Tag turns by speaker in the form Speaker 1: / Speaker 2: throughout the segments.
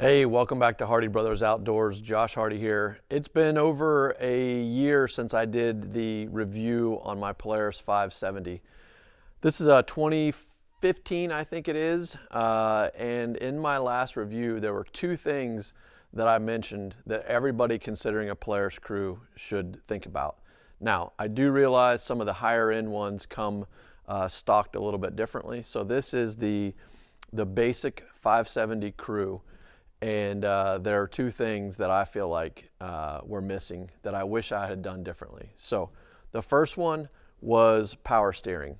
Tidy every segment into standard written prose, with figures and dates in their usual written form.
Speaker 1: Hey, welcome back to Hardy Brothers Outdoors. Josh Hardy here. It's been over a year since I did the review on my Polaris 570. This is a 2015, I think it is. And in my last review, there were two things that I mentioned that everybody considering a Polaris crew should think about. Now, I do realize some of the higher end ones come stocked a little bit differently. So this is the basic 570 crew. And there are two things that I feel like were missing that I wish I had done differently. So the first one was power steering.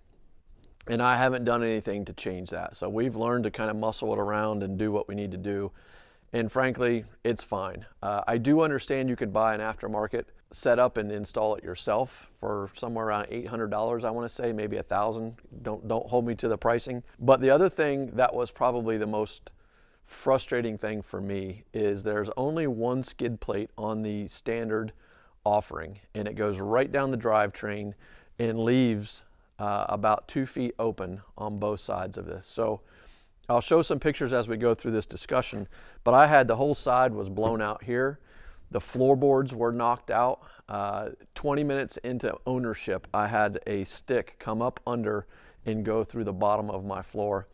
Speaker 1: And I haven't done anything to change that. So we've learned to kind of muscle it around and do what we need to do. And frankly, it's fine. I do understand you could buy an aftermarket setup and install it yourself for somewhere around $800, I want to say, maybe $1,000. Don't hold me to the pricing. But the other thing that was probably the most frustrating thing for me is there's only one skid plate on the standard offering, and it goes right down the drivetrain and leaves about 2 feet open on both sides of this. So I'll show some pictures as we go through this discussion, but I had the whole side was blown out here. The floorboards were knocked out. 20 minutes into ownership, I had a stick come up under and go through the bottom of my floor.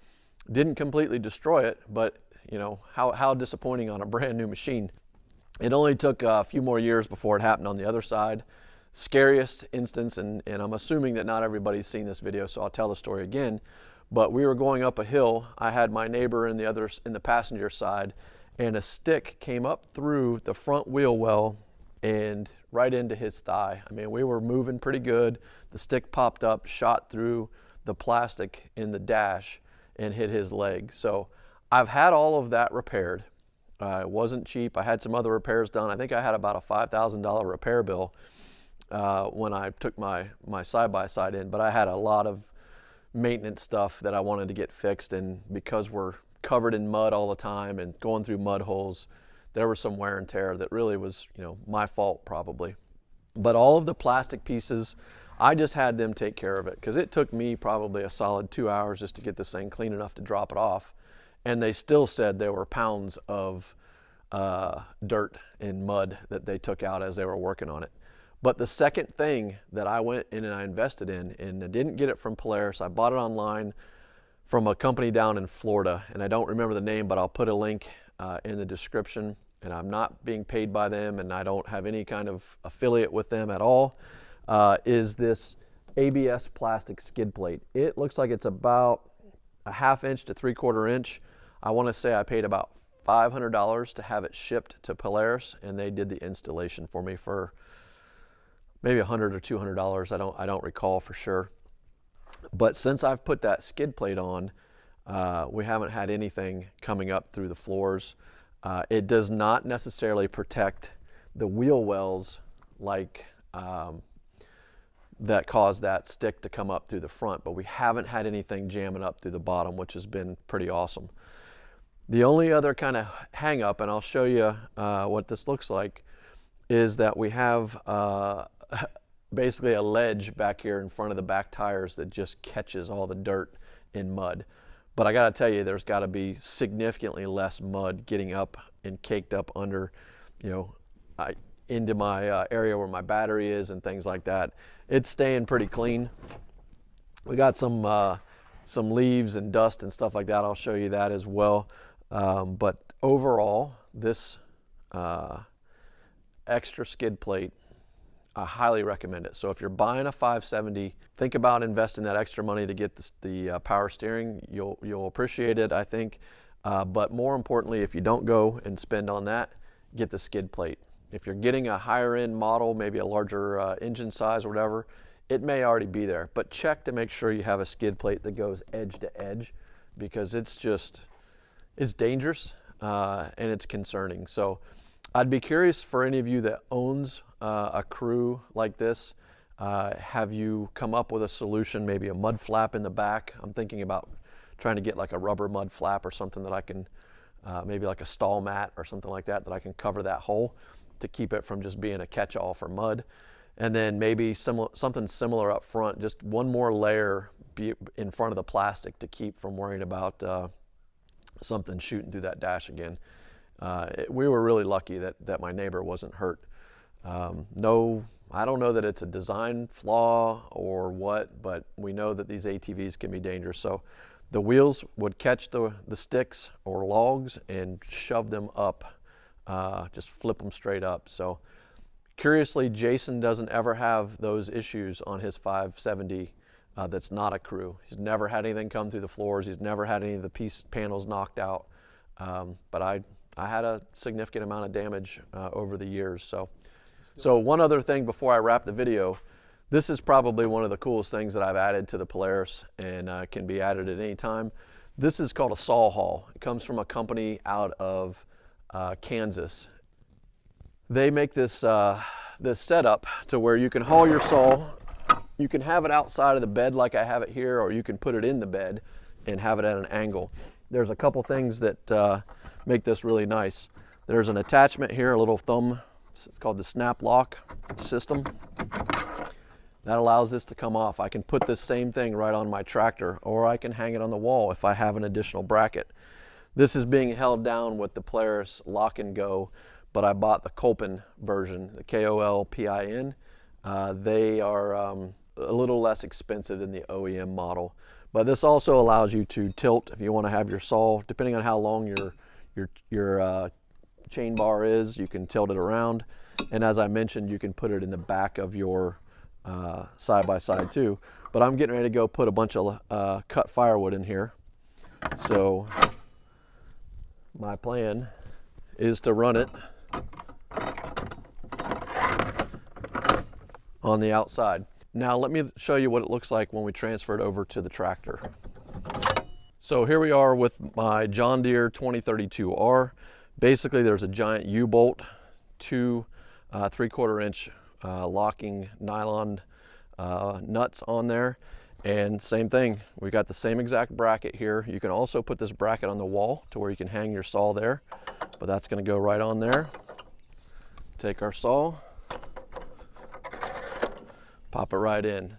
Speaker 1: Didn't completely destroy it, but you know, how disappointing on a brand new machine. It only took a few more years before it happened on the other side. Scariest instance, and I'm assuming that not everybody's seen this video, so I'll tell the story again. But we were going up a hill. I had my neighbor in the passenger side, and a stick came up through the front wheel well and right into his thigh. I mean, we were moving pretty good. The stick popped up, shot through the plastic in the dash, and hit his leg. So I've had all of that repaired. It wasn't cheap. I had some other repairs done. I think I had about a $5,000 repair bill when I took my side-by-side in, but I had a lot of maintenance stuff that I wanted to get fixed, and because we're covered in mud all the time and going through mud holes, there was some wear and tear that really was, you know, my fault probably. But all of the plastic pieces, I just had them take care of it, because it took me probably a solid 2 hours just to get this thing clean enough to drop it off. And they still said there were pounds of dirt and mud that they took out as they were working on it. But the second thing that I went in and I invested in, and I didn't get it from Polaris, I bought it online from a company down in Florida, and I don't remember the name, but I'll put a link in the description. And I'm not being paid by them, and I don't have any kind of affiliate with them at all, is this ABS plastic skid plate. It looks like it's about a 1/2 inch to 3/4 inch. I want to say I paid about $500 to have it shipped to Polaris, and they did the installation for me for maybe $100 or $200. I don't recall for sure. But since I've put that skid plate on, we haven't had anything coming up through the floors. It does not necessarily protect the wheel wells like that caused that stick to come up through the front, but we haven't had anything jamming up through the bottom, which has been pretty awesome. The only other kind of hang up, and I'll show you what this looks like, is that we have basically a ledge back here in front of the back tires that just catches all the dirt and mud. But I gotta tell you, there's gotta be significantly less mud getting up and caked up under, you know, into my area where my battery is and things like that. It's staying pretty clean. We got some leaves and dust and stuff like that. I'll show you that as well. But overall, this extra skid plate, I highly recommend it. So if you're buying a 570, think about investing that extra money to get the power steering. You'll appreciate it, I think. But more importantly, if you don't go and spend on that, get the skid plate. If you're getting a higher end model, maybe a larger engine size or whatever, it may already be there. But check to make sure you have a skid plate that goes edge to edge, because it's dangerous and it's concerning. So I'd be curious for any of you that owns a crew like this. Have you come up with a solution, maybe a mud flap in the back? I'm thinking about trying to get like a rubber mud flap or something that I can, maybe like a stall mat or something like that I can cover that hole to keep it from just being a catch-all for mud. And then maybe something similar up front, just one more layer in front of the plastic to keep from worrying about something shooting through that dash again. We were really lucky that my neighbor wasn't hurt. No, I don't know that it's a design flaw or what, but we know that these ATVs can be dangerous. So the wheels would catch the sticks or logs and shove them up, just flip them straight up. So curiously, Jason doesn't ever have those issues on his 570 that's not a crew. He's never had anything come through the floors. He's never had any of the panels knocked out. But I had a significant amount of damage over the years. So one other thing before I wrap the video, this is probably one of the coolest things that I've added to the Polaris, and can be added at any time. This is called a saw haul. It comes from a company out of Kansas. They make this, this setup to where you can haul your saw. You can have it outside of the bed like I have it here, or you can put it in the bed and have it at an angle. There's a couple things that make this really nice. There's an attachment here, a little thumb. It's called the snap lock system. That allows this to come off. I can put this same thing right on my tractor, or I can hang it on the wall if I have an additional bracket. This is being held down with the Polaris Lock and Go, but I bought the Kolpin version, the Kolpin. They are a little less expensive than the OEM model, but this also allows you to tilt if you want to have your saw, depending on how long your chain bar is, you can tilt it around. And as I mentioned, you can put it in the back of your side-by-side too. But I'm getting ready to go put a bunch of cut firewood in here. So my plan is to run it on the outside. Now let me show you what it looks like when we transfer it over to the tractor. So here we are with my John Deere 2032R. Basically there's a giant U-bolt, two 3/4 inch locking nylon nuts on there, and same thing, we got the same exact bracket here. You can also put this bracket on the wall to where you can hang your saw there, but that's going to go right on there. Take our saw, pop it right in.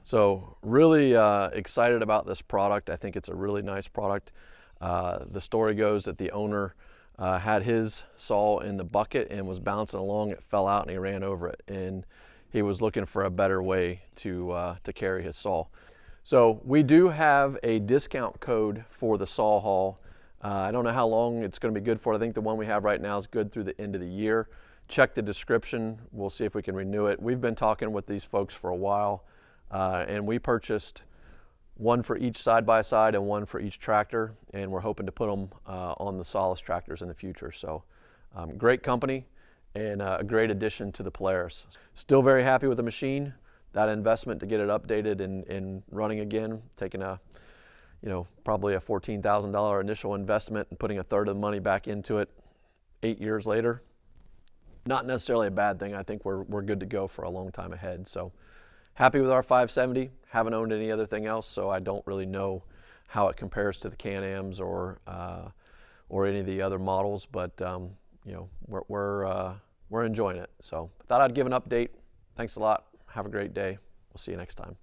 Speaker 1: So really excited about this product. I think it's a really nice product. The story goes that the owner had his saw in the bucket and was bouncing along. It fell out and he ran over it, and he was looking for a better way to carry his saw. So we do have a discount code for the saw haul. I don't know how long it's going to be good for. I think the one we have right now is good through the end of the year. Check the description. We'll see if we can renew it. We've been talking with these folks for a while, and we purchased one for each side-by-side and one for each tractor, and we're hoping to put them on the Solis tractors in the future. So great company and a great addition to the Polaris. Still very happy with the machine. That investment to get it updated and running again, taking a, probably a $14,000 initial investment and putting a third of the money back into it 8 years later. Not necessarily a bad thing. I think we're good to go for a long time ahead. So happy with our 570. Haven't owned any other thing else, so I don't really know how it compares to the Can-Ams or any of the other models. But we're enjoying it. So thought I'd give an update. Thanks a lot. Have a great day. We'll see you next time.